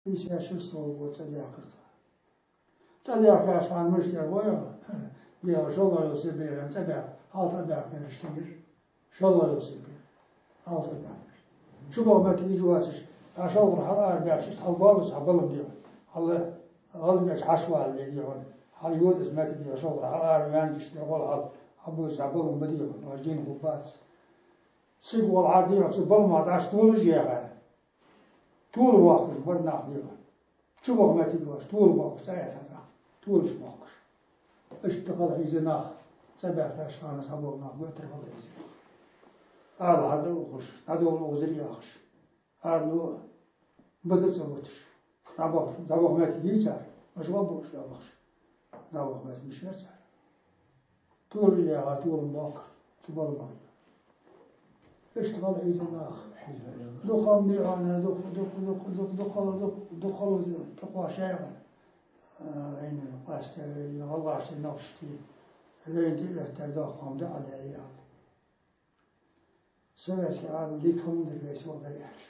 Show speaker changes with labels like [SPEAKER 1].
[SPEAKER 1] İş yaşırsın o tadiyakırtı. Tadiyak yaşanmış diye koyuyor. Diyor şolay olsun bir tabiyak. Halta biyak veriştirir. Şolay olsun bir. Halta biyak. Şu boğmeti bir cuvaçış. Taş olur halar biyakşış. Halbalı sabılım diyor. Halı geç haşval diyor. Hal yol hizmeti diyor. Şolay halar mühendis diyor. Habu sabılım bu diyor. Nojin hubat. Sık ol adiyor. Sıbılmadı. Aç dolu jiyağa. طول واقش برنا خيرا شو بغمتي بواش طول واقش أي هذا طول شو واقش اشتغل عيزنا سبع فاشان صبورنا بترغل عيزنا هذا وخش هذا هو وزري أخش هذا بدل سبوتش نبغى متي بيجار مش غبوش نبغى متي بيشار طول جيها طول واقش طول ما اشتغل عيزنا دخلني أنا دخل تقوى شيئا إن قاست والله عشان نفسي ريدي أتذاقم ده على ريال سويت على ليكم دريس وغيرش